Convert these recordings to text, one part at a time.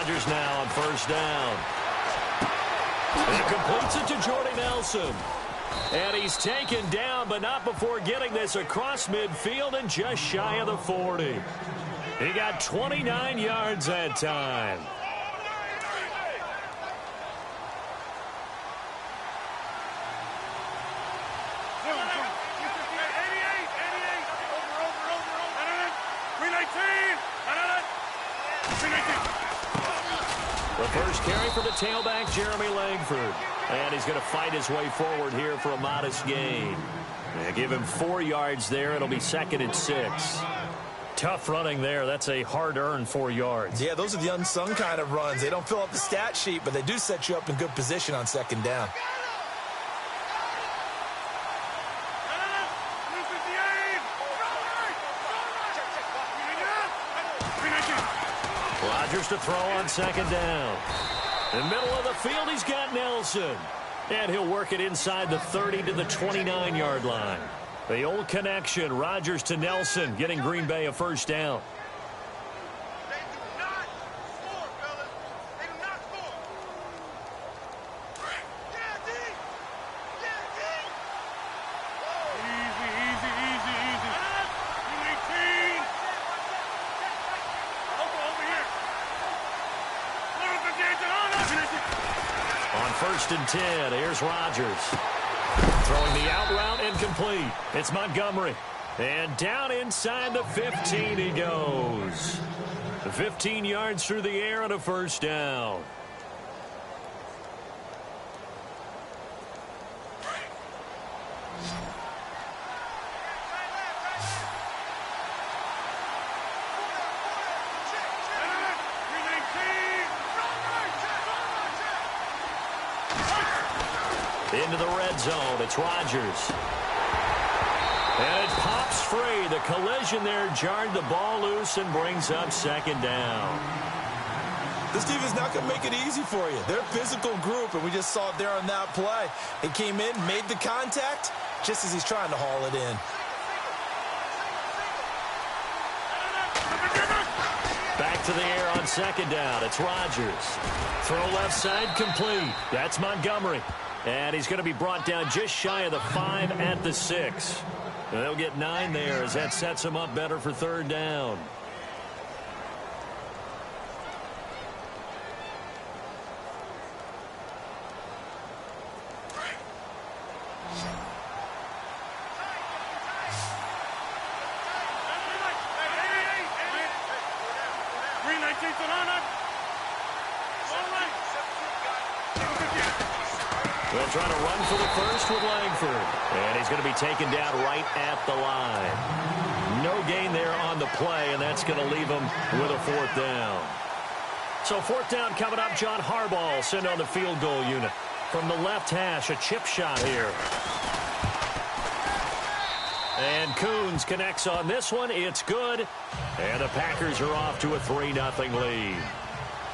Rodgers now on first down. And he completes it to Jordy Nelson. And he's taken down, but not before getting this across midfield and just shy of the 40. He got 29 yards that time. The first carry for the tailback, Jeremy Langford. And he's going to fight his way forward here for a modest gain. They give him 4 yards there. It'll be 2nd and 6. Tough running there. That's a hard-earned 4 yards. Yeah, those are the unsung kind of runs. They don't fill up the stat sheet, but they do set you up in good position on 2nd down. Rodgers to throw on 2nd down. In the middle of the field, he's got Nelson. And he'll work it inside the 30 to the 29-yard line. The old connection, Rodgers to Nelson, getting Green Bay a first down. They do not score, fellas. They do not score. Yeah, D. Yeah, D. Easy, easy, easy, easy. 18. Over here. On 1st and 10, here's Rodgers. Throwing the out route incomplete. It's Montgomery. And down inside the 15 he goes. 15 yards through the air and a first down. Into the red zone. It's Rodgers. And it pops free. The collision there jarred the ball loose and brings up 2nd down. This team is not going to make it easy for you. They're a physical group, and we just saw it there on that play. It came in, made the contact, just as he's trying to haul it in. Back to the air on 2nd down. It's Rodgers. Throw left side complete. That's Montgomery. And he's going to be brought down just shy of the 5 at the 6. And they'll get 9 there as that sets him up better for 3rd down. They'll try to run for the first with Langford. And he's going to be taken down right at the line. No gain there on the play, and that's going to leave him with a 4th down. So 4th down coming up. John Harbaugh sent on the field goal unit. From the left hash, a chip shot here. And Coons connects on this one. It's good. And the Packers are off to a 3-0 lead.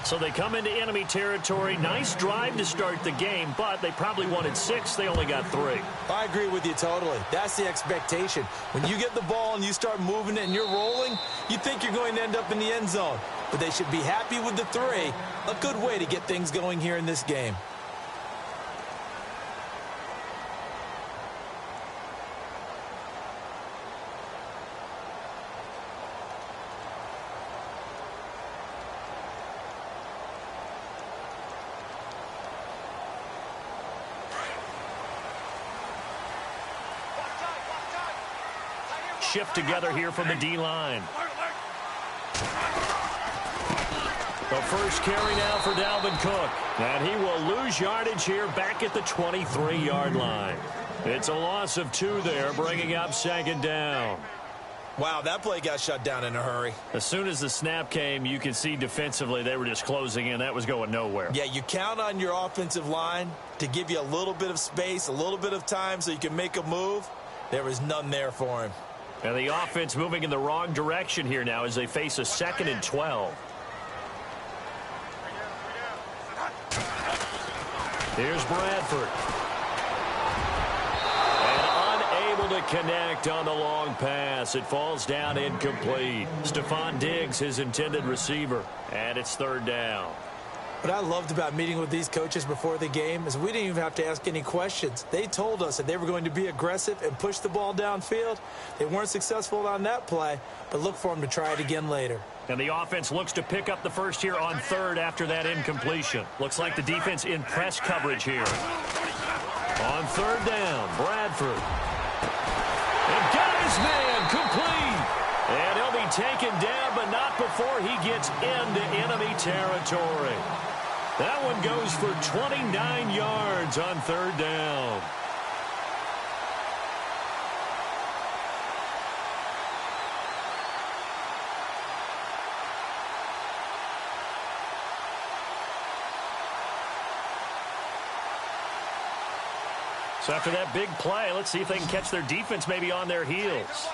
So they come into enemy territory. Nice drive to start the game, but they probably wanted 6. They only got 3. I agree with you totally. That's the expectation. When you get the ball and you start moving it and you're rolling, you think you're going to end up in the end zone. But they should be happy with the 3. A good way to get things going here in this game. Shift together here from the D-line. The first carry now for Dalvin Cook. And he will lose yardage here back at the 23-yard line. It's a loss of 2 there, bringing up 2nd down. Wow, that play got shut down in a hurry. As soon as the snap came, you could see defensively they were just closing in. That was going nowhere. Yeah, you count on your offensive line to give you a little bit of space, a little bit of time so you can make a move. There was none there for him. And the offense moving in the wrong direction here now as they face a 2nd and 12. Here's Bradford. And unable to connect on the long pass. It falls down incomplete. Stephon Diggs, his intended receiver, and it's third down. What I loved about meeting with these coaches before the game is we didn't even have to ask any questions. They told us that they were going to be aggressive and push the ball downfield. They weren't successful on that play, but look for them to try it again later. And the offense looks to pick up the first here on third after that incompletion. Looks like the defense in press coverage here. On third down, Bradford. And got his man complete. And he'll be taken down, but not before he gets into enemy territory. That one goes for 29 yards on third down. So after that big play, let's see if they can catch their defense maybe on their heels.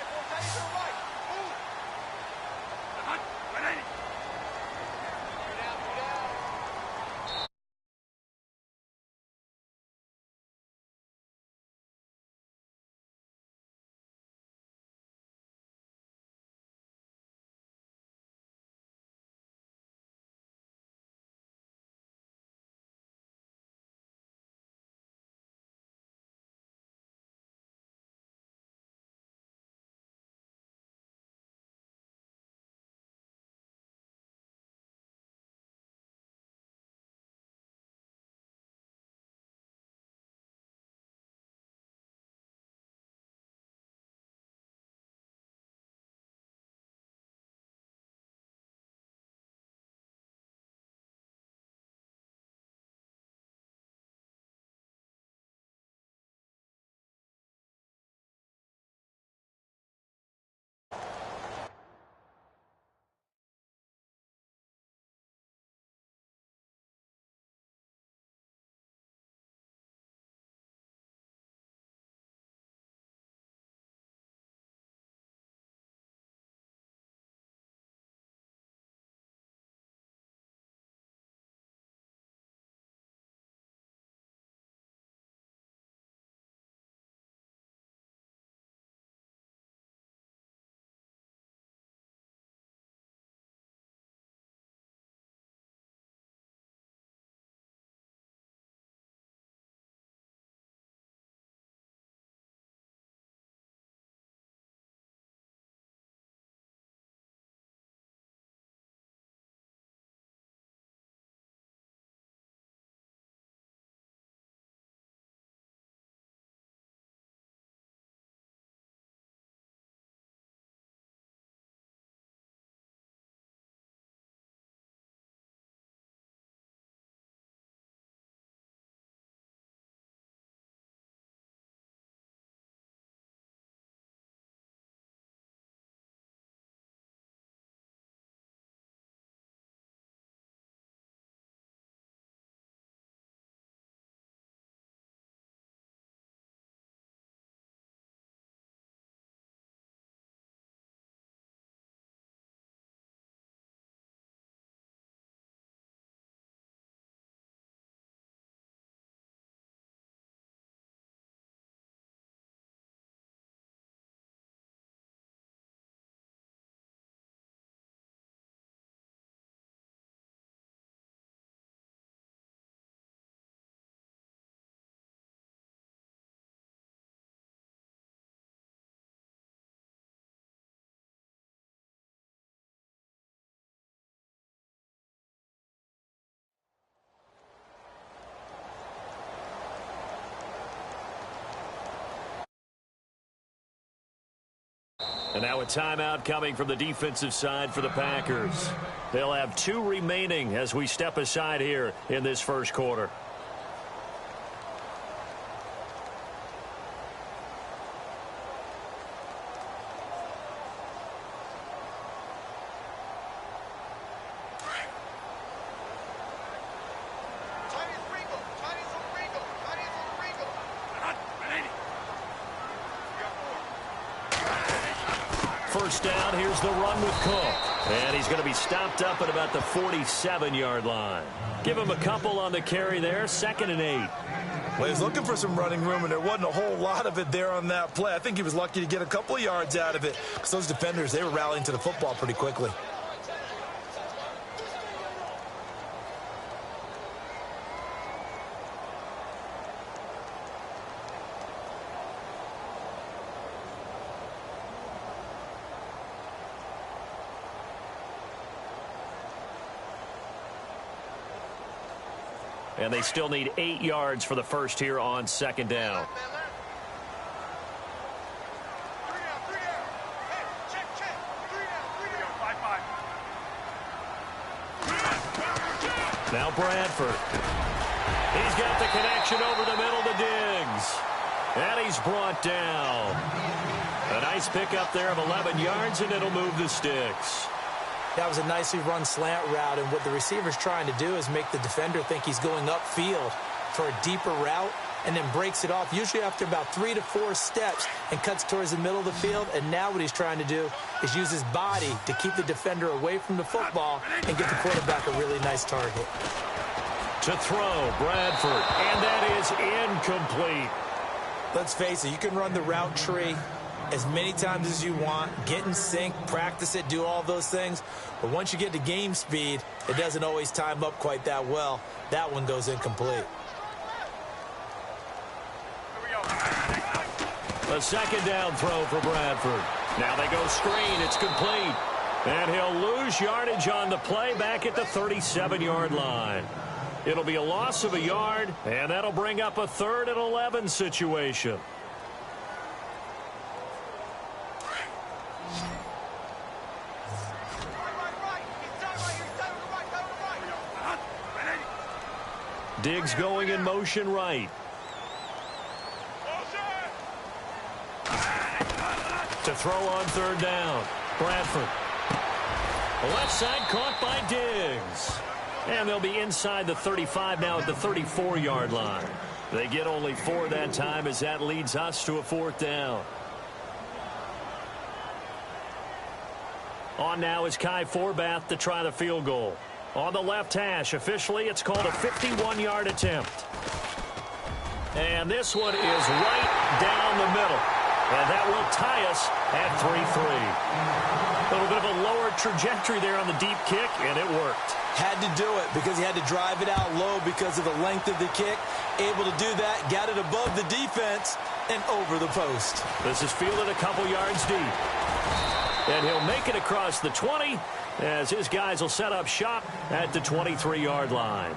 And now a timeout coming from the defensive side for the Packers. They'll have 2 remaining as we step aside here in this first quarter. First down, here's the run with Cook. And he's going to be stopped up at about the 47-yard line. Give him a couple on the carry there, 2nd and 8. Well, he was looking for some running room, and there wasn't a whole lot of it there on that play. I think he was lucky to get a couple of yards out of it because those defenders, they were rallying to the football pretty quickly. And they still need 8 yards for the first here on second down. Now Bradford. He's got the connection over the middle to Diggs. And he's brought down. A nice pickup there of 11 yards, and it'll move the sticks. That was a nicely run slant route, and what the receiver's trying to do is make the defender think he's going upfield for a deeper route and then breaks it off, usually after about 3 to 4 steps, and cuts towards the middle of the field. And now what he's trying to do is use his body to keep the defender away from the football and get the quarterback a really nice target. To throw, Bradford, and that is incomplete. Let's face it, you can run the route tree as many times as you want, get in sync, practice it, do all those things. But once you get to game speed, it doesn't always time up quite that well. That one goes incomplete. A second down throw for Bradford. Now they go screen. It's complete. And he'll lose yardage on the play back at the 37-yard line. It'll be a loss of a yard, and that'll bring up a 3rd and 11 situation. Diggs going in motion right. To throw on 3rd down. Bradford. Left side caught by Diggs. And they'll be inside the 35 now at the 34-yard line. They get only 4 that time as that leads us to a 4th down. On now is Kai Forbath to try the field goal. On the left hash, officially, it's called a 51-yard attempt. And this one is right down the middle. And that will tie us at 3-3. A little bit of a lower trajectory there on the deep kick, and it worked. Had to do it because he had to drive it out low because of the length of the kick. Able to do that, got it above the defense, and over the post. This is fielded a couple yards deep. And he'll make it across the 20 as his guys will set up shop at the 23-yard line.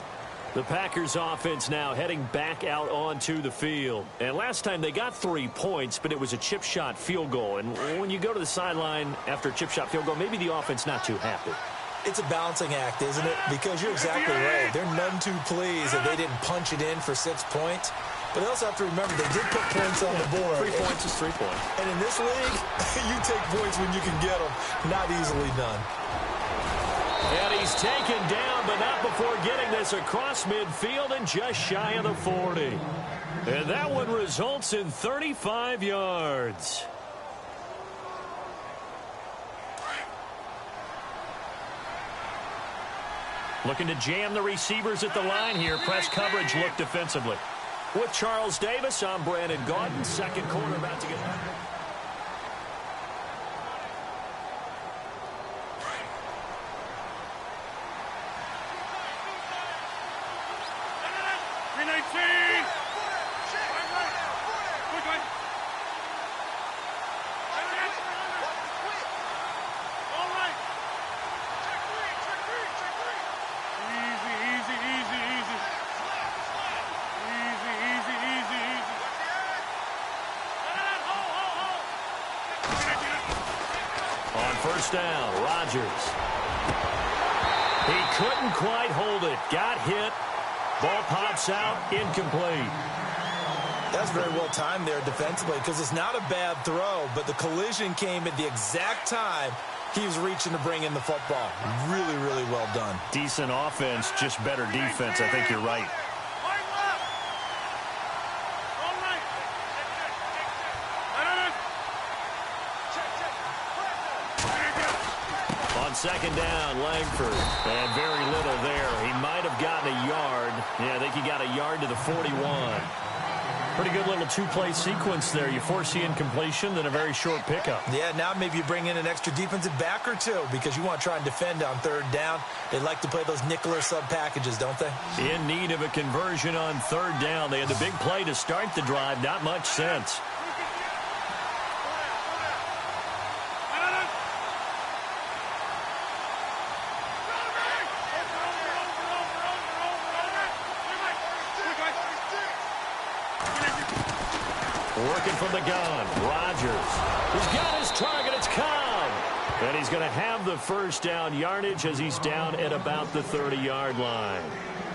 The Packers offense now heading back out onto the field. And last time they got 3 points, but it was a chip shot field goal. And when you go to the sideline after a chip shot field goal, maybe the offense not too happy. It's a balancing act, isn't it? Because you're exactly right. They're none too pleased that they didn't punch it in for 6 points. But they also have to remember they did put points on the board. 3 points is 3 points. And in this league, you take points when you can get them. Not easily done. And he's taken down, but not before getting this across midfield and just shy of the 40. And that one results in 35 yards. Looking to jam the receivers at the line here. Press coverage look defensively. With Charles Davis, I'm Brandon Gaudin. Second quarter about to get... First down, Rodgers. He couldn't quite hold it. Got hit. Ball pops out, incomplete. That's very well timed there defensively because it's not a bad throw, but the collision came at the exact time he was reaching to bring in the football. Really, really well done. Decent offense, just better defense. I think you're right. Second down, Langford. And very little there. He might have gotten a yard. Yeah, I think he got a yard to the 41. Pretty good little two-play sequence there. You force the incompletion, then a very short pickup. Yeah, now maybe you bring in an extra defensive back or two because you want to try and defend on third down. They like to play those nickel or sub packages, don't they? In need of a conversion on third down. They had the big play to start the drive. Not much sense. Working from the gun, Rodgers. He's got his target, it's Cobb. And he's going to have the first down yardage as he's down at about the 30-yard line.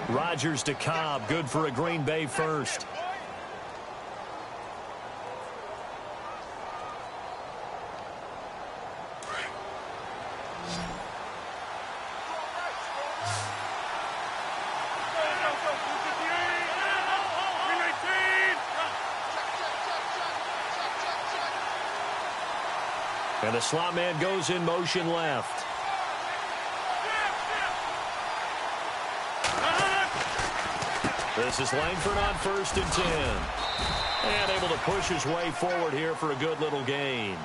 Rodgers to Cobb, good for a Green Bay first. And the slot man goes in motion left. This is Langford on 1st and 10. And able to push his way forward here for a good little gain.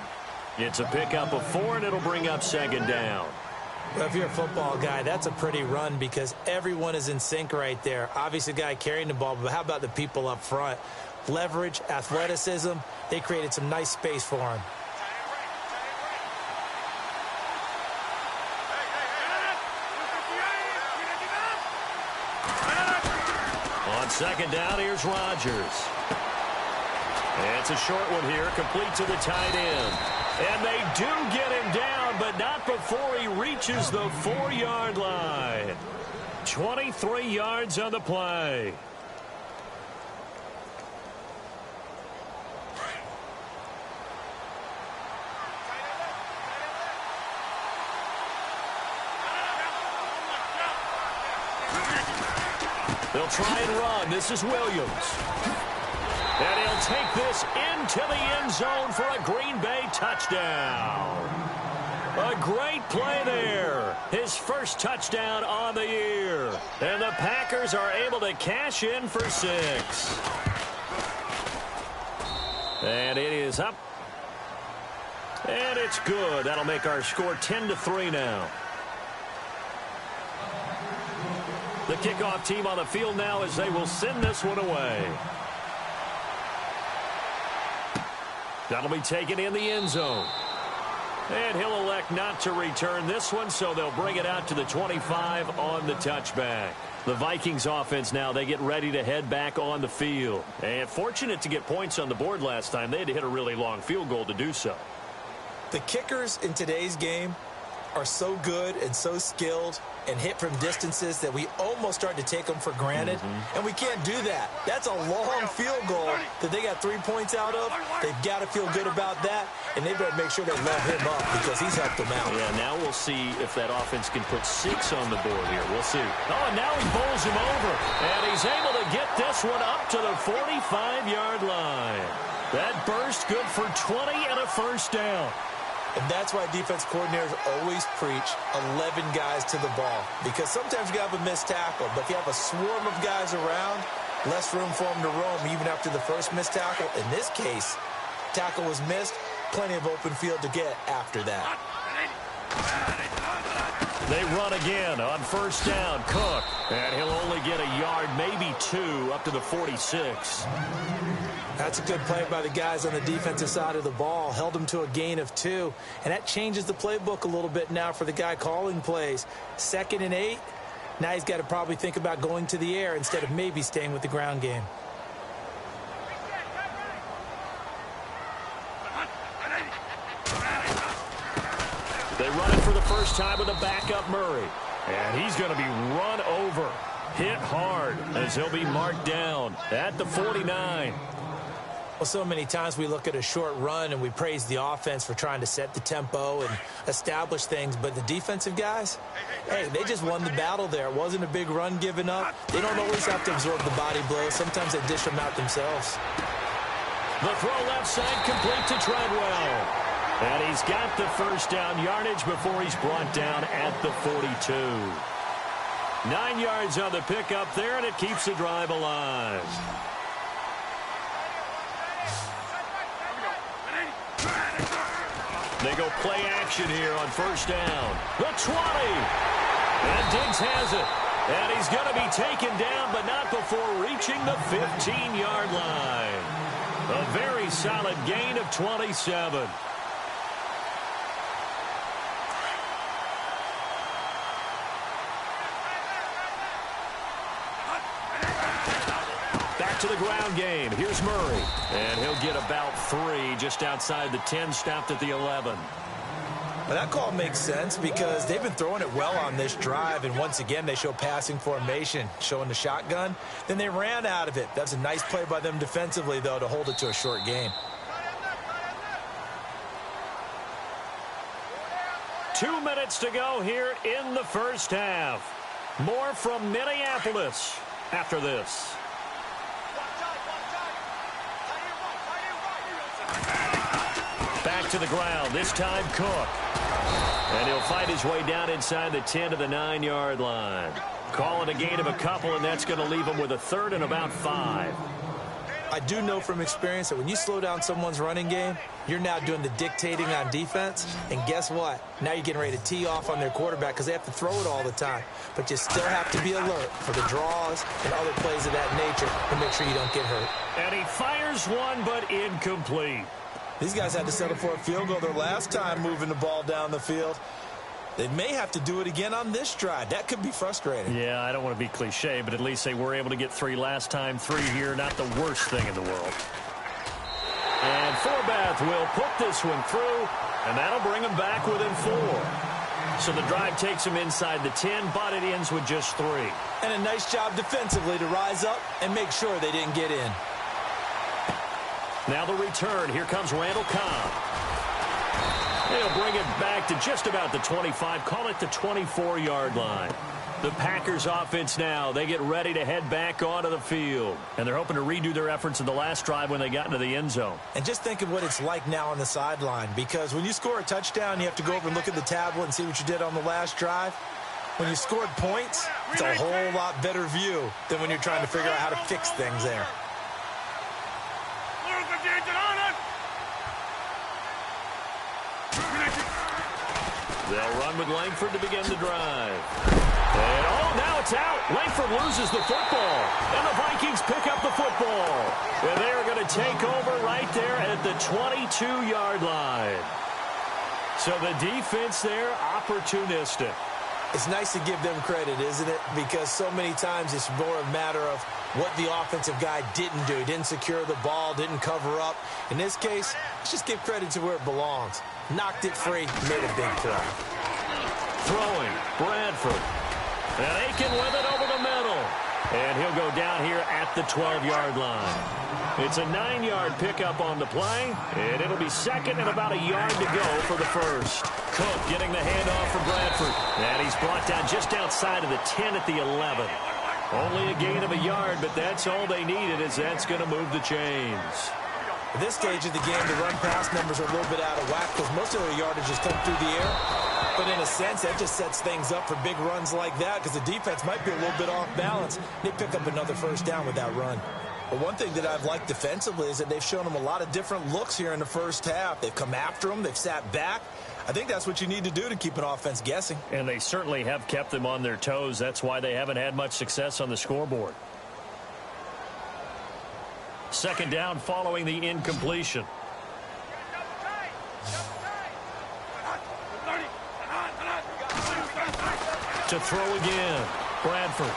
It's a pickup of 4, and it'll bring up 2nd down. Well, if you're a football guy, that's a pretty run because everyone is in sync right there. Obviously, the guy carrying the ball, but how about the people up front? Leverage, athleticism, they created some nice space for him. On 2nd down, here's Rodgers. And it's a short one here, complete to the tight end. And they do get him down, but not before he reaches the 4-yard line. 23 yards on the play. They'll try and run. This is Williams. And he'll take this into the end zone for a Green Bay touchdown. A great play there. His first touchdown on the year. And the Packers are able to cash in for 6. And it is up. And it's good. That'll make our score 10-3 now. The kickoff team on the field now as they will send this one away. That'll be taken in the end zone. And he'll elect not to return this one, so they'll bring it out to the 25 on the touchback. The Vikings offense now, they get ready to head back on the field. And fortunate to get points on the board last time. They had to hit a really long field goal to do so. The kickers in today's game are so good and so skilled and hit from distances that we almost start to take them for granted. And we can't do that. That's a long field goal that they got 3 points out of. They've got to feel good about that, and they better make sure they love him up because he's helped them out. Yeah, now we'll see if that offense can put 6 on the board here. We'll see. Oh, and now he bowls him over, and he's able to get this one up to the 45-yard line. That burst good for 20 and a first down. And that's why defense coordinators always preach 11 guys to the ball. Because sometimes you have a missed tackle, but if you have a swarm of guys around, less room for them to roam even after the first missed tackle. In this case, tackle was missed, plenty of open field to get after that. They run again on first down. Cook. And he'll only get a yard, maybe 2, up to the 46. That's a good play by the guys on the defensive side of the ball. Held them to a gain of 2. And that changes the playbook a little bit now for the guy calling plays. 2nd and 8. Now he's got to probably think about going to the air instead of maybe staying with the ground game. They run it for the first time with a backup Murray. And he's going to be run over. Hit hard as he'll be marked down at the 49. Well, so many times we look at a short run and we praise the offense for trying to set the tempo and establish things. But the defensive guys, hey, they just won the battle there. It wasn't a big run given up. They don't always have to absorb the body blows. Sometimes they dish them out themselves. The throw left side complete to Treadwell. And he's got the first down yardage before he's brought down at the 42. 9 yards on the pickup there, and it keeps the drive alive. They go play action here on first down. The 20. And Diggs has it. And he's going to be taken down, but not before reaching the 15-yard line. A very solid gain of 27. Back to the ground game. Here's Murray. And he'll get about 3 just outside the 10, stopped at the 11. Well, that call makes sense because they've been throwing it well on this drive, and once again they show passing formation, showing the shotgun. Then they ran out of it. That's a nice play by them defensively, though, to hold it to a short game. 2 minutes to go here in the first half. More from Minneapolis after this. Back to the ground, this time Cook. And he'll fight his way down inside the 10 to the 9-yard line. Call it a gain of a couple, and that's going to leave him with a 3rd and about 5. I do know from experience that when you slow down someone's running game, you're now doing the dictating on defense. And guess what? Now you're getting ready to tee off on their quarterback because they have to throw it all the time. But you still have to be alert for the draws and other plays of that nature to make sure you don't get hurt. And he fires one, but incomplete. These guys had to settle for a field goal their last time moving the ball down the field. They may have to do it again on this drive. That could be frustrating. Yeah, I don't want to be cliche, but at least they were able to get 3 last time. 3 here, not the worst thing in the world. And Forbath will put this one through, and that'll bring them back within 4. So the drive takes them inside the 10, but it ends with just 3. And a nice job defensively to rise up and make sure they didn't get in. Now the return. Here comes Randall Cobb. They'll bring it back to just about the 25. Call it the 24-yard line. The Packers offense now, they get ready to head back onto the field. And they're hoping to redo their efforts in the last drive when they got into the end zone. And just think of what it's like now on the sideline. Because when you score a touchdown, you have to go over and look at the tablet and see what you did on the last drive. When you scored points, it's a whole lot better view than when you're trying to figure out how to fix things there. They'll run with Langford to begin the drive. And, now it's out. Langford loses the football. And the Vikings pick up the football. And they are going to take over right there at the 22-yard line. So the defense there, opportunistic. It's nice to give them credit, isn't it? Because so many times it's more a matter of what the offensive guy didn't do. Didn't secure the ball, didn't cover up. In this case, let's just give credit to where it belongs. Knocked it free, made a big play. Throwing, Bradford. And Aiken with it over the middle. And he'll go down here at the 12-yard line. It's a 9-yard pickup on the play, and it'll be 2nd and about a yard to go for the first. Cook getting the handoff for Bradford. And he's brought down just outside of the 10 at the 11. Only a gain of a yard, but that's all they needed, as that's going to move the chains. At this stage of the game, the run-pass numbers are a little bit out of whack because most of their yardage has come through the air. But in a sense, that just sets things up for big runs like that because the defense might be a little bit off balance. They pick up another first down with that run. But one thing that I've liked defensively is that they've shown them a lot of different looks here in the first half. They've come after them. They've sat back. I think that's what you need to do to keep an offense guessing. And they certainly have kept them on their toes. That's why they haven't had much success on the scoreboard. 2nd down following the incompletion. To throw again, Bradford.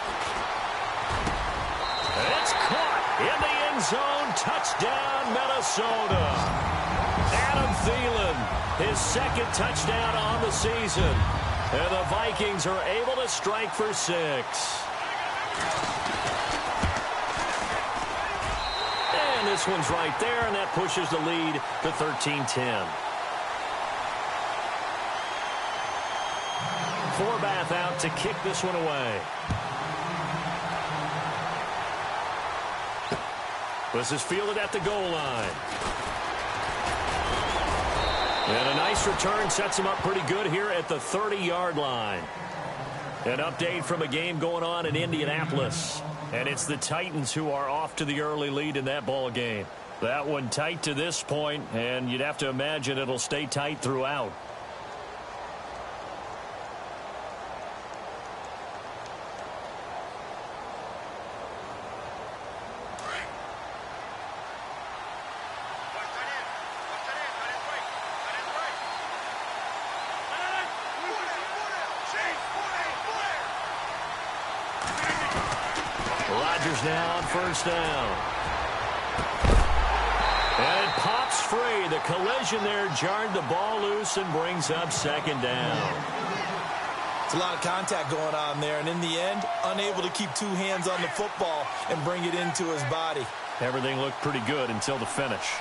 It's caught in the end zone. Touchdown, Minnesota. Adam Thielen, his 2nd touchdown on the season. And the Vikings are able to strike for 6. And this one's right there, and that pushes the lead to 13-10. Forbath out to kick this one away. This is fielded at the goal line. And a nice return sets him up pretty good here at the 30-yard line. An update from a game going on in Indianapolis. And it's the Titans who are off to the early lead in that ball game. That one tight to this point, and you'd have to imagine it'll stay tight throughout. Rodgers now on first down. And it pops free. The collision there jarred the ball loose and brings up second down. It's a lot of contact going on there, and in the end, unable to keep two hands on the football and bring it into his body. Everything looked pretty good until the finish.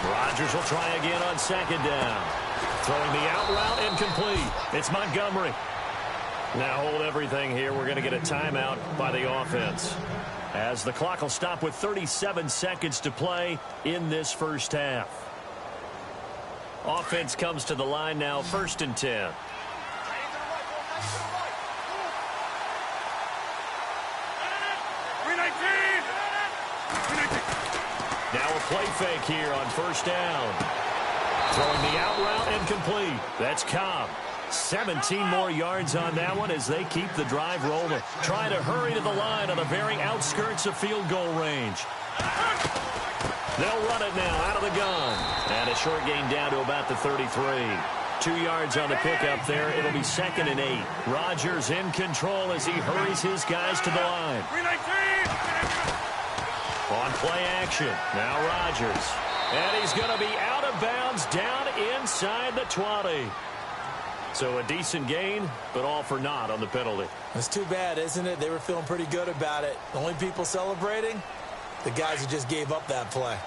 Rodgers will try again on second down. Throwing the out route incomplete. It's Montgomery. Now hold everything here. We're going to get a timeout by the offense, as the clock will stop with 37 seconds to play in this first half. Offense comes to the line now, 1st and 10. Now a play fake here on first down. Throwing the out route incomplete. That's Cobb. 17 more yards on that one as they keep the drive rolling. Trying to hurry to the line on the very outskirts of field goal range. They'll run it now out of the gun. And a short gain down to about the 33. 2 yards on the pickup there. It'll be 2nd and 8. Rodgers in control as he hurries his guys to the line. On play action. Now Rodgers. And he's going to be out of bounds down inside the 20. So a decent gain, but all for naught on the penalty. It's too bad, isn't it? They were feeling pretty good about it. The only people celebrating, the guys who just gave up that play.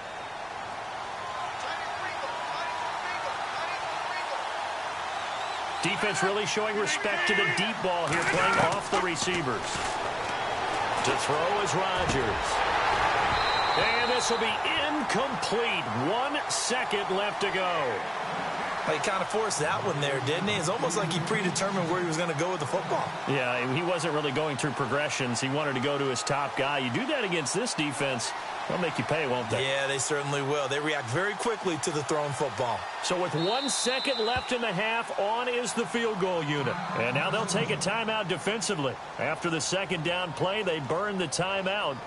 Defense really showing respect to the deep ball here, playing off the receivers. To throw is Rodgers. And this will be incomplete. 1 second left to go. He kind of forced that one there, didn't he? It's almost like he predetermined where he was going to go with the football. Yeah, he wasn't really going through progressions. He wanted to go to his top guy. You do that against this defense, they'll make you pay, won't they? Yeah, they certainly will. They react very quickly to the thrown football. So with 1 second left in the half, on is the field goal unit. And now they'll take a timeout defensively. After the second down play, they burn the timeout,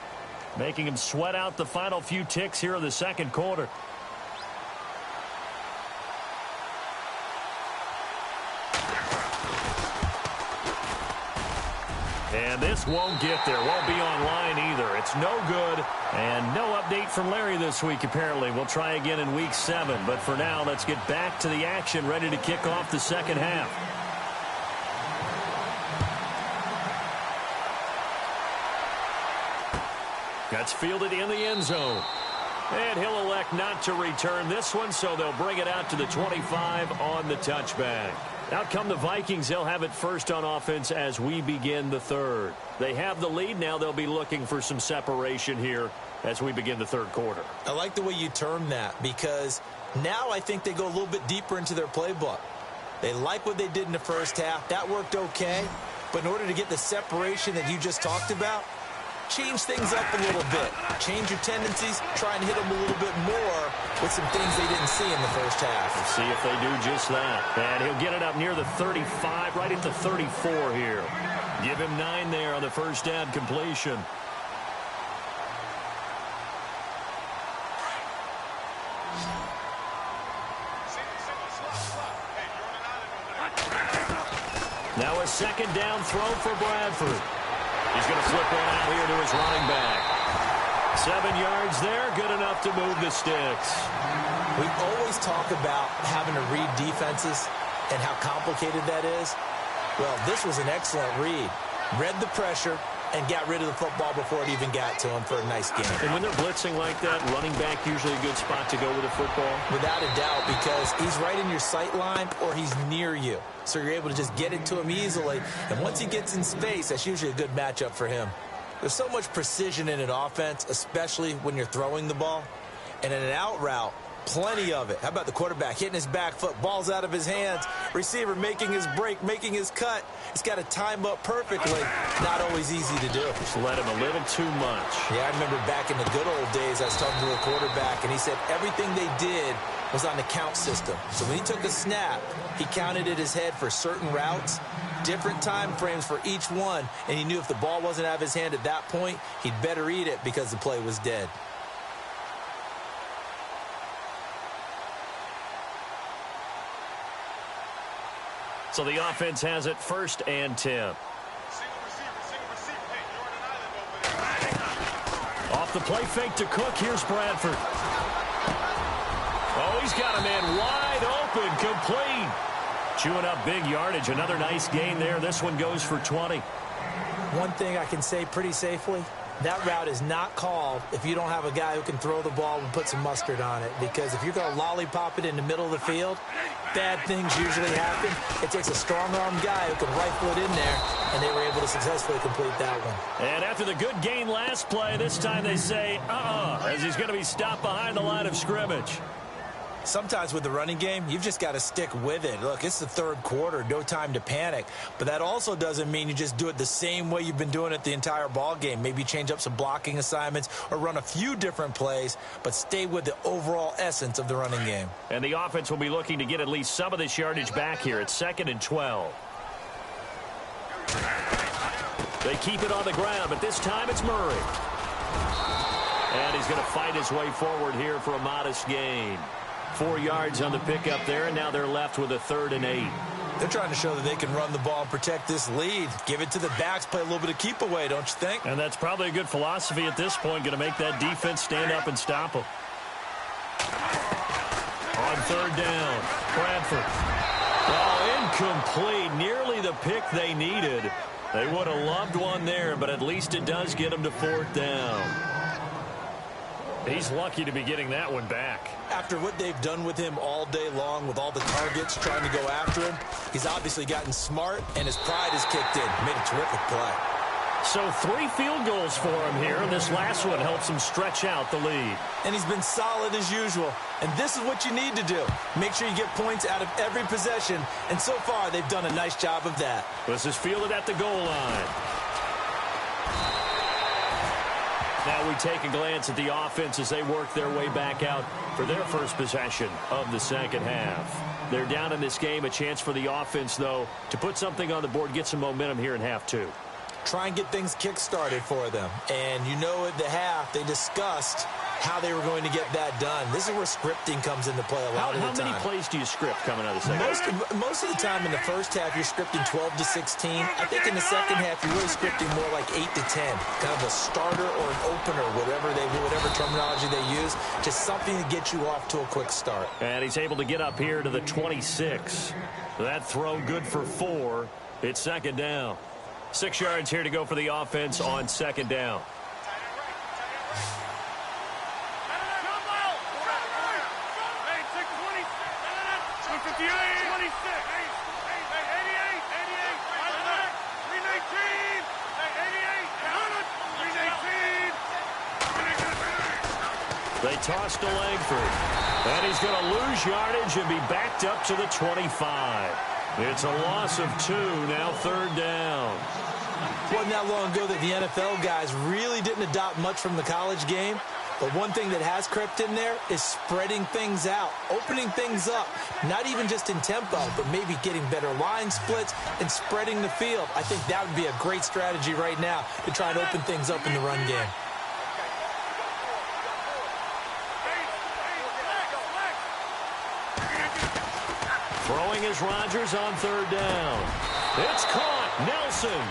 making him sweat out the final few ticks here of the second quarter. And this won't get there. Won't be online either. It's no good. And no update from Larry this week, apparently. We'll try again in week 7. But for now, let's get back to the action, ready to kick off the second half. That's fielded in the end zone. And he'll elect not to return this one, so they'll bring it out to the 25 on the touchback. Out come the Vikings. They'll have it first on offense as we begin the third. They have the lead. Now they'll be looking for some separation here as we begin the third quarter. I like the way you term that, because now I think they go a little bit deeper into their playbook. They like what they did in the first half. That worked okay. But in order to get the separation that you just talked about, change things up a little bit. Change your tendencies. Try and hit them a little bit more with some things they didn't see in the first half. Let's see if they do just that. And he'll get it up near the 35, right at the 34 here. Give him 9 there on the first down completion. Now a second down throw for Bradford. He's going to flip one out here to his running back. 7 yards there, good enough to move the sticks. We always talk about having to read defenses and how complicated that is. Well, this was an excellent read. Read the pressure and got rid of the football before it even got to him for a nice game. And when they're blitzing like that, running back usually a good spot to go with the football? Without a doubt, because he's right in your sight line or he's near you. So you're able to just get it to him easily. And once he gets in space, that's usually a good matchup for him. There's so much precision in an offense, especially when you're throwing the ball. And in an out route, Plenty of it. How about the quarterback hitting his back foot, ball's out of his hands, receiver making his break, making his cut. He's got to time up perfectly. Not always easy to do. Just let him a little too much. Yeah, I remember back in the good old days, I was talking to a quarterback, and he said everything they did was on the count system. So when he took a snap, he counted in his head for certain routes, different time frames for each one, and he knew if the ball wasn't out of his hand at that point, he'd better eat it because the play was dead. So the offense has it 1st and 10. Single receiver. Hey, you're on an island over there. Off the play fake to Cook. Here's Bradford. Oh, he's got a man wide open, complete. Chewing up big yardage. Another nice gain there. This one goes for 20. One thing I can say pretty safely, that route is not called if you don't have a guy who can throw the ball and put some mustard on it. Because if you're going to lollipop it in the middle of the field, bad things usually happen. It takes a strong-arm guy who can rifle it in there, and they were able to successfully complete that one. And after the good gain last play, this time they say, as he's going to be stopped behind the line of scrimmage. Sometimes with the running game, you've just got to stick with it. Look, it's the 3rd quarter, no time to panic. But that also doesn't mean you just do it the same way you've been doing it the entire ball game. Maybe change up some blocking assignments or run a few different plays, but stay with the overall essence of the running game. And the offense will be looking to get at least some of this yardage back here at 2nd and 12. They keep it on the ground, but this time it's Murray. And he's going to fight his way forward here for a modest gain. 4 yards on the pickup there, and now they're left with a 3rd and 8. They're trying to show that they can run the ball and protect this lead. Give it to the backs, play a little bit of keep away, don't you think? And that's probably a good philosophy at this point, going to make that defense stand up and stop them. On 3rd down, Bradford. Oh, incomplete. Nearly the pick they needed. They would have loved one there, but at least it does get them to 4th down. He's lucky to be getting that one back. After what they've done with him all day long, with all the targets trying to go after him, he's obviously gotten smart, and his pride has kicked in. Made a terrific play. So 3 field goals for him here, and this last one helps him stretch out the lead. And he's been solid as usual. And this is what you need to do. Make sure you get points out of every possession. And so far, they've done a nice job of that. This is fielded at the goal line. Now we take a glance at the offense as they work their way back out for their first possession of the 2nd half. They're down in this game. A chance for the offense, though, to put something on the board, get some momentum here in half 2. Try and get things kick-started for them. And you know at the half, they discussed how they were going to get that done. This is where scripting comes into play a lot of the time. How many plays do you script coming out of the 2nd half? Most of the time in the first half, you're scripting 12 to 16. I think in the 2nd half, you're really scripting more like 8 to 10. Kind of a starter or an opener, whatever terminology they use. Just something to get you off to a quick start. And he's able to get up here to the 26. That throw good for 4. It's 2nd down. 6 yards here to go for the offense on 2nd down. They toss to Langford. And he's going to lose yardage and be backed up to the 25. It's a loss of 2, now 3rd down. Wasn't that long ago that the NFL guys really didn't adopt much from the college game. But one thing that has crept in there is spreading things out, opening things up, not even just in tempo, but maybe getting better line splits and spreading the field. I think that would be a great strategy right now to try and open things up in the run game. Throwing is Rodgers on 3rd down. It's caught. Nelson.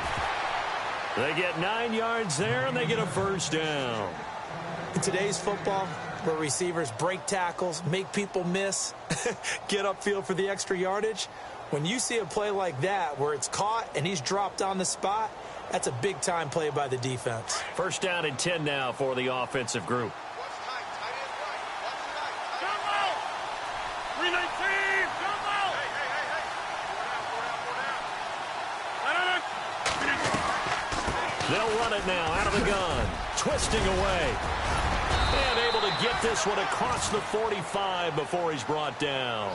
They get 9 yards there, and they get a 1st down. In today's football, where receivers break tackles, make people miss, get upfield for the extra yardage, when you see a play like that where it's caught and he's dropped on the spot, that's a big-time play by the defense. 1st down and 10 now for the offensive group. They'll run it now out of the gun. Twisting away. And able to get this one across the 45 before he's brought down.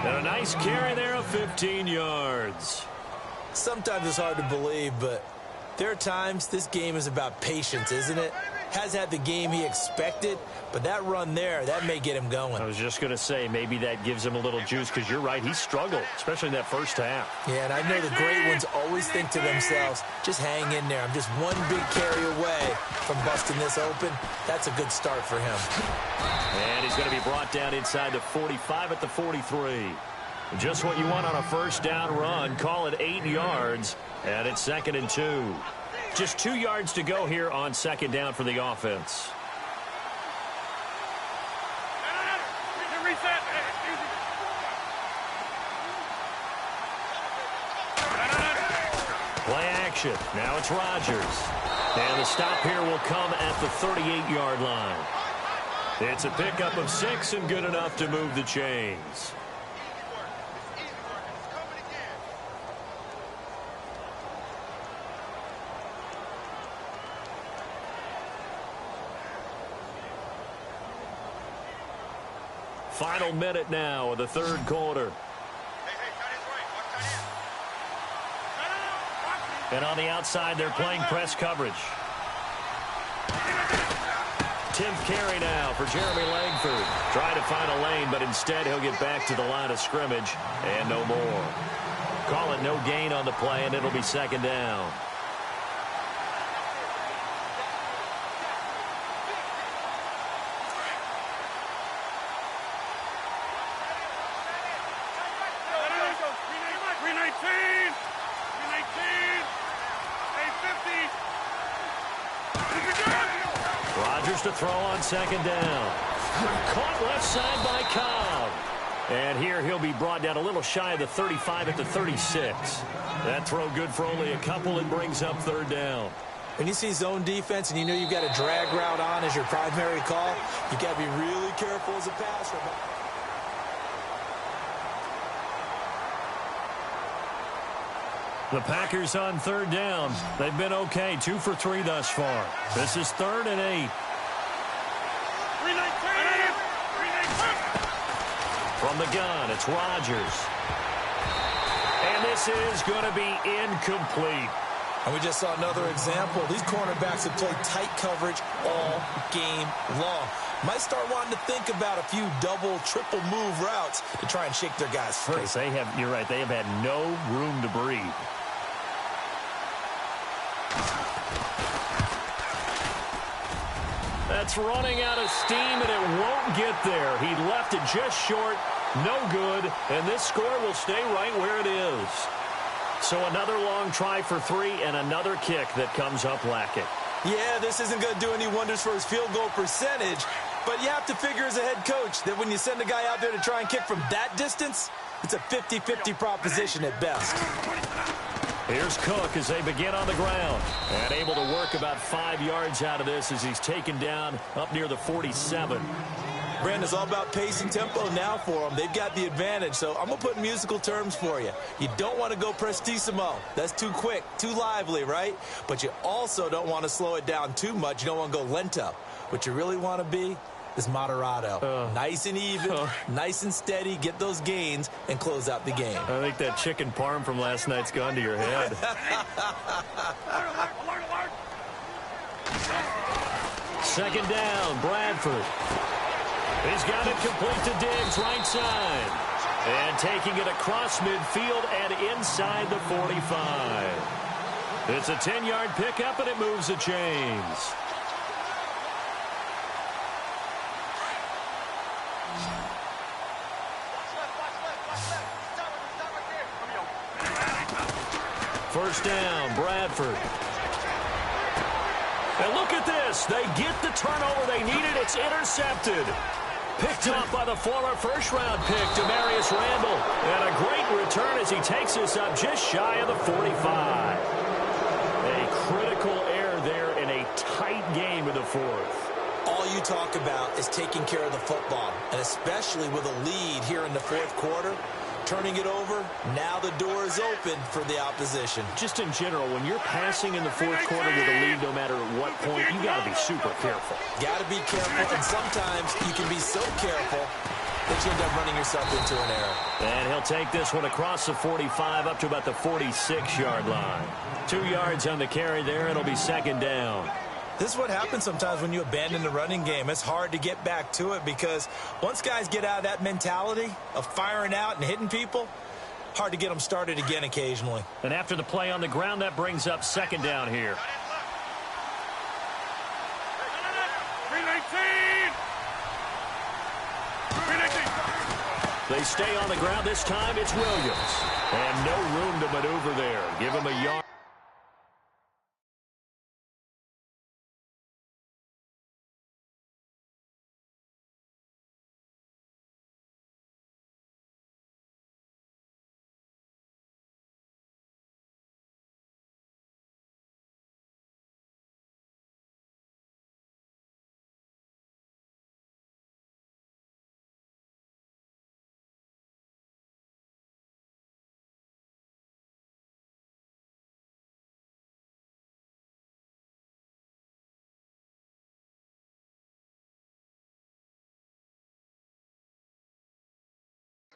And a nice carry there of 15 yards. Sometimes it's hard to believe, but there are times this game is about patience, isn't it? Has had the game he expected, but that run there, that may get him going. I was just going to say, maybe that gives him a little juice, because you're right, he struggled, especially in that first half. Yeah, and I know the great ones always think to themselves, just hang in there. I'm just one big carry away from busting this open. That's a good start for him. And he's going to be brought down inside the 45 at the 43. Just what you want on a first down run. Call it 8 yards, and it's 2nd and 2. Just 2 yards to go here on 2nd down for the offense. Play action. Now it's Rodgers. And the stop here will come at the 38-yard line. It's a pickup of 6 and good enough to move the chains. Final minute now of the third quarter. And on the outside, they're playing press coverage. 10th carry now for Jeremy Langford. Trying to find a lane, but instead he'll get back to the line of scrimmage and no more. Call it no gain on the play, and it'll be 2nd down. Rodgers to throw on 2nd down. Caught left side by Cobb. And here he'll be brought down a little shy of the 35 at the 36. That throw good for only a couple and brings up 3rd down. When you see zone defense and you know you've got a drag route on as your primary call, you've got to be really careful as a passer. The Packers on 3rd down. They've been okay, 2 for 3 thus far. This is 3rd and 8. From the gun, it's Rodgers. And this is going to be incomplete. And we just saw another example. These cornerbacks have played tight coverage all game long. Might start wanting to think about a few double, triple move routes to try and shake their guys free. You're right, they have had no room to breathe. That's running out of steam, and it won't get there. He left it just short, no good, and this score will stay right where it is. So another long try for 3 and another kick that comes up lacking. Yeah, this isn't going to do any wonders for his field goal percentage, but you have to figure as a head coach that when you send a guy out there to try and kick from that distance, it's a 50-50 proposition at best. Here's Cook as they begin on the ground. And able to work about 5 yards out of this as he's taken down up near the 47. Brandon, it's all about pace and tempo now for them. They've got the advantage, so I'm going to put musical terms for you. You don't want to go prestissimo. That's too quick, too lively, right? But you also don't want to slow it down too much. You don't want to go lento. What you really want to be is moderato. Nice and even, nice and steady, get those gains, and close out the game. I think that chicken parm from last night's gone to your head. Second down, Bradford. He's got it complete to Diggs, right side. And taking it across midfield and inside the 45. It's a 10-yard pickup, and it moves the chains. First down, Bradford. And look at this. They get the turnover they needed. It's intercepted. Picked up by the former first-round pick, Demarius Randall. And a great return as he takes us up just shy of the 45. A critical error there in a tight game in the fourth. All you talk about is taking care of the football, and especially with a lead here in the fourth quarter. turning it over. Now the door is open for the opposition. Just in general, when you're passing in the fourth quarter with a lead, no matter at what point, you got to be super careful. Got to be careful, and sometimes you can be so careful that you end up running yourself into an error. And he'll take this one across the 45 up to about the 46-yard line. 2 yards on the carry there. It'll be second down. This is what happens sometimes when you abandon the running game. It's hard to get back to it because once guys get out of that mentality of firing out and hitting people, hard to get them started again occasionally. And after the play on the ground, that brings up second down here. They stay on the ground. This time it's Williams. And no room to maneuver there. Give him a yard.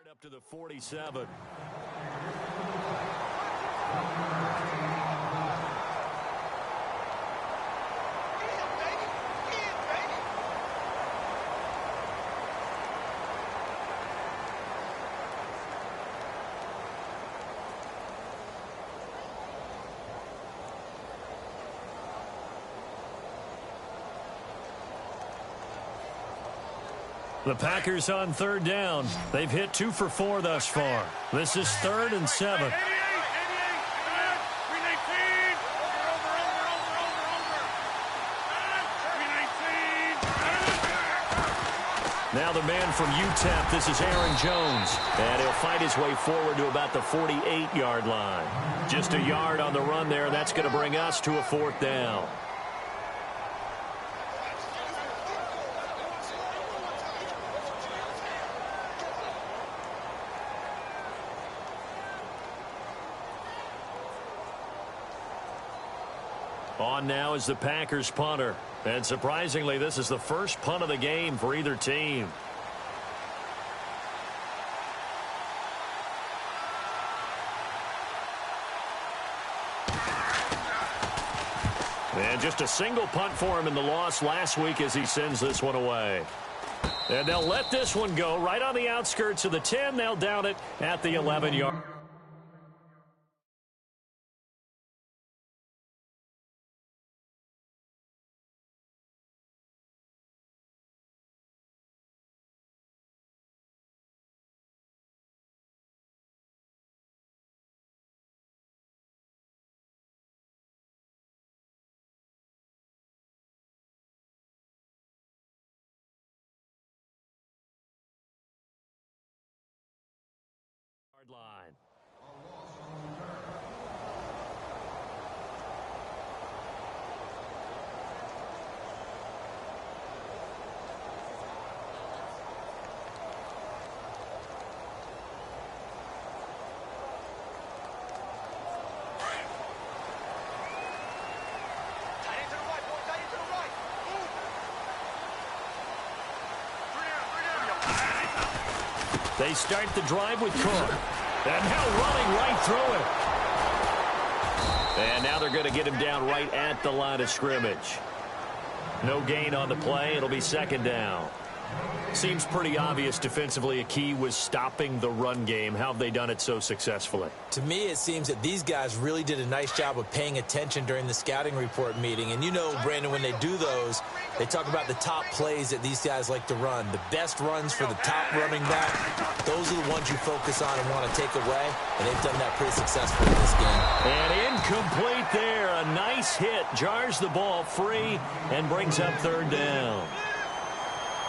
Up to the 47. The Packers on third down. They've hit 2 for 4 thus far. This is 3rd and 7. Now the man from UTEP, this is Aaron Jones. And he'll fight his way forward to about the 48-yard line. Just a yard on the run there. That's going to bring us to a 4th down. On now is the Packers punter. And surprisingly, this is the first punt of the game for either team. And just a single punt for him in the loss last week as he sends this one away. And they'll let this one go right on the outskirts of the 10. They'll down it at the 11-yard. Line. They start the drive with Cook. And now running right through it. And now they're going to get him down right at the line of scrimmage. No gain on the play. It'll be second down. Seems pretty obvious defensively a key was stopping the run game. How have they done it so successfully? To me, it seems that these guys really did a nice job of paying attention during the scouting report meeting. And you know, Brandon, when they do those, they talk about the top plays that these guys like to run. The best runs for the top running back, those are the ones you focus on and want to take away. And they've done that pretty successfully in this game. And incomplete there. A nice hit. Jars the ball free and brings up third down.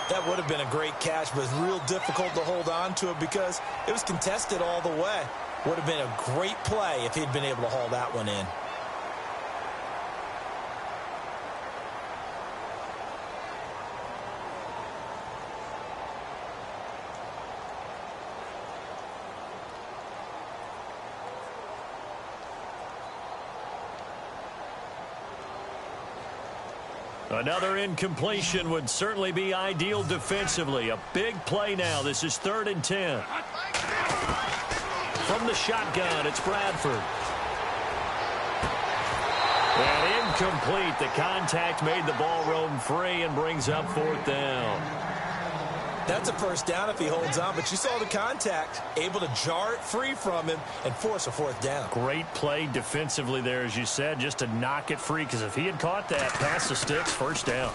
That would have been a great catch, but it's real difficult to hold on to it because it was contested all the way. Would have been a great play if he'd been able to haul that one in. Another incompletion would certainly be ideal defensively. A big play now. This is 3rd and 10. From the shotgun, it's Bradford. And incomplete. The contact made the ball roam free and brings up 4th down. That's a first down if he holds on, but you saw the contact, able to jar it free from him and force a 4th down. Great play defensively there, as you said, just to knock it free, because if he had caught that, past the sticks, 1st down.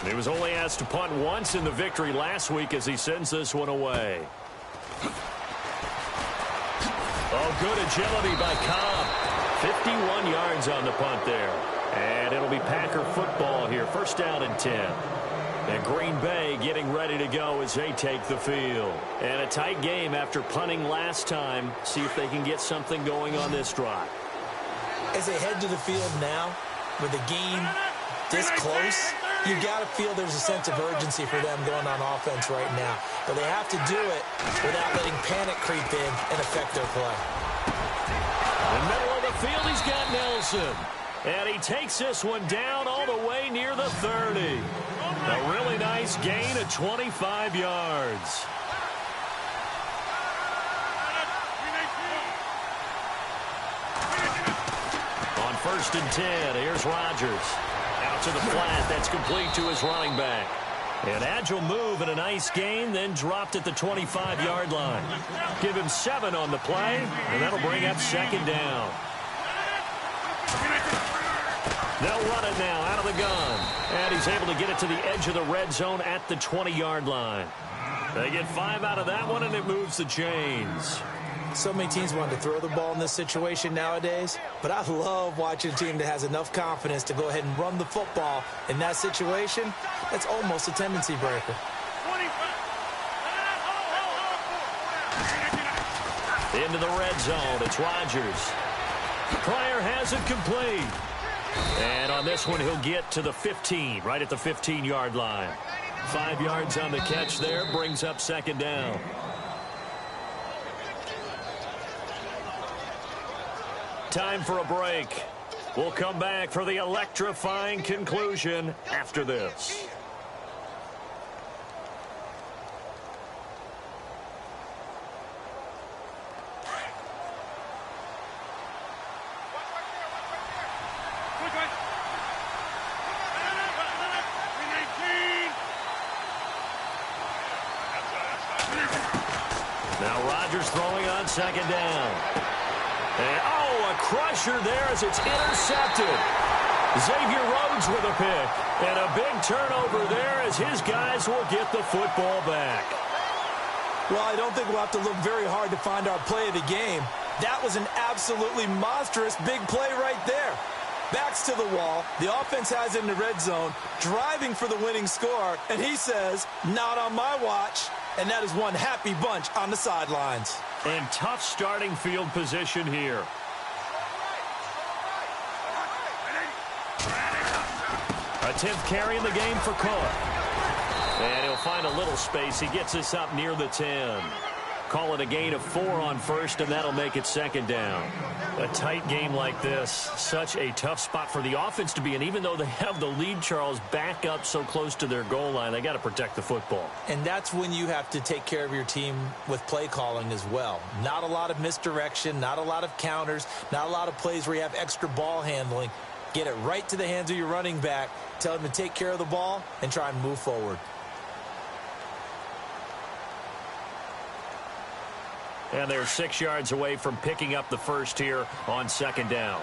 He was only asked to punt once in the victory last week as he sends this one away. Oh, good agility by Cobb. 51 yards on the punt there. And it'll be Packer football here, 1st down and 10. And Green Bay getting ready to go as they take the field. And a tight game after punting last time. See if they can get something going on this drive. As they head to the field now, with the game this close, you got to feel there's a sense of urgency for them going on offense right now. But they have to do it without letting panic creep in and affect their play. In the middle of the field, he's got Nelson. And he takes this one down all the way near the 30. A really nice gain of 25 yards. On 1st and 10, here's Rodgers. Out to the flat, that's complete to his running back. An agile move and a nice gain, then dropped at the 25-yard line. Give him 7 on the play, and that'll bring up 2nd down. They'll run it now out of the gun. And he's able to get it to the edge of the red zone at the 20-yard line. They get 5 out of that one, and it moves the chains. So many teams want to throw the ball in this situation nowadays, but I love watching a team that has enough confidence to go ahead and run the football in that situation. That's almost a tendency breaker. Into the red zone, it's Rodgers. Pryor has it complete. And on this one, he'll get to the 15, right at the 15-yard line. 5 yards on the catch there, brings up 2nd down. Time for a break. We'll come back for the electrifying conclusion after this. Now Rodgers throwing on 2nd down. And, a crusher there as it's intercepted. Xavier Rhodes with a pick. And a big turnover there as his guys will get the football back. Well, I don't think we'll have to look very hard to find our play of the game. That was an absolutely monstrous big play right there. Backs to the wall. The offense has it in the red zone, driving for the winning score. And he says, not on my watch. And that is one happy bunch on the sidelines. And tough starting field position here. A 10th carry in the game for Cook. And he'll find a little space. He gets this up near the 10. Call it a gain of 4 on 1st, and that'll make it 2nd down. A tight game like this, such a tough spot for the offense to be in. Even though they have the lead, Charles, back up so close to their goal line, they got to protect the football. And that's when you have to take care of your team with play calling as well. Not a lot of misdirection, not a lot of counters, not a lot of plays where you have extra ball handling. Get it right to the hands of your running back, tell him to take care of the ball, and try and move forward. And they're 6 yards away from picking up the first here on 2nd down.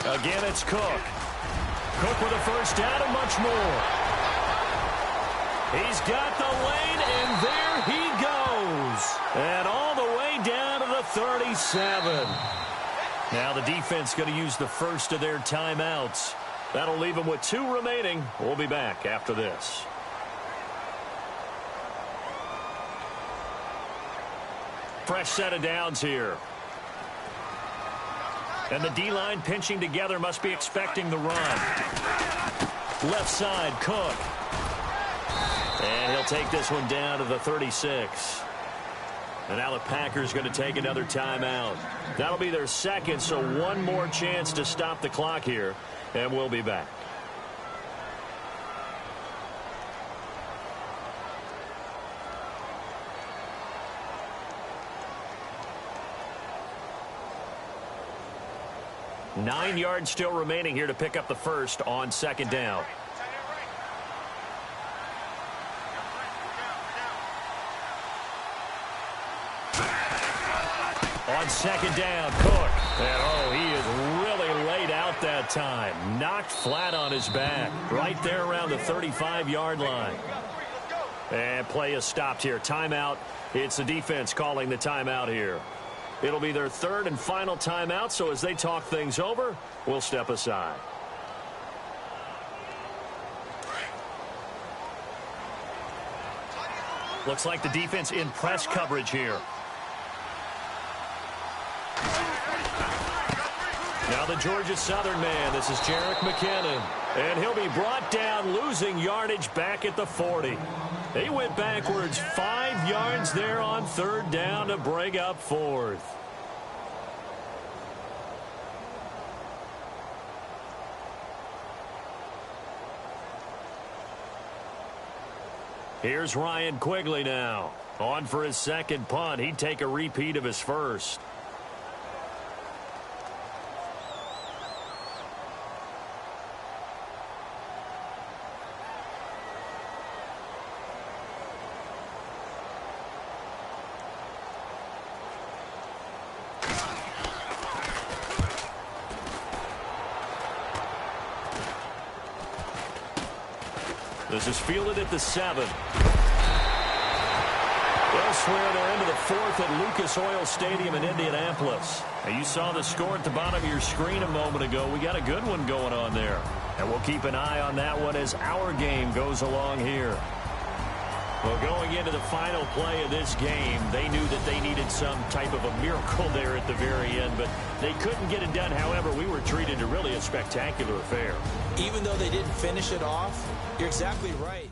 Again, it's Cook. Cook with a first down and much more. He's got the lane, and there he goes. And all the way down to the 37. Now the defense going to use the first of their timeouts. That'll leave them with 2 remaining. We'll be back after this. Fresh set of downs here. And the D-line pinching together, must be expecting the run. Left side, Cook. And he'll take this one down to the 36. And now the Packers going to take another timeout. That'll be their second, so one more chance to stop the clock here, and we'll be back. Nine yards still remaining here to pick up the first on second down. On second down, Cook. And, oh, he is really laid out that time. Knocked flat on his back. Right there around the 35-yard line. And play is stopped here. Timeout. It's the defense calling the timeout here. It'll be their third and final timeout, so as they talk things over, we'll step aside. Looks like the defense in press coverage here. Now the Georgia Southern man, this is Jerick McKinnon. And he'll be brought down, losing yardage back at the 40. He went backwards 5 yards there on third down to bring up fourth. Here's Ryan Quigley now. On for his second punt. He'd take a repeat of his first. This is fielded at the 7. Elsewhere, they're into the fourth at Lucas Oil Stadium in Indianapolis. Now, you saw the score at the bottom of your screen a moment ago. We got a good one going on there. And we'll keep an eye on that one as our game goes along here. Well, going into the final play of this game, they knew that they needed some type of a miracle there at the very end, but they couldn't get it done. However, we were treated to really a spectacular affair. Even though they didn't finish it off, you're exactly right.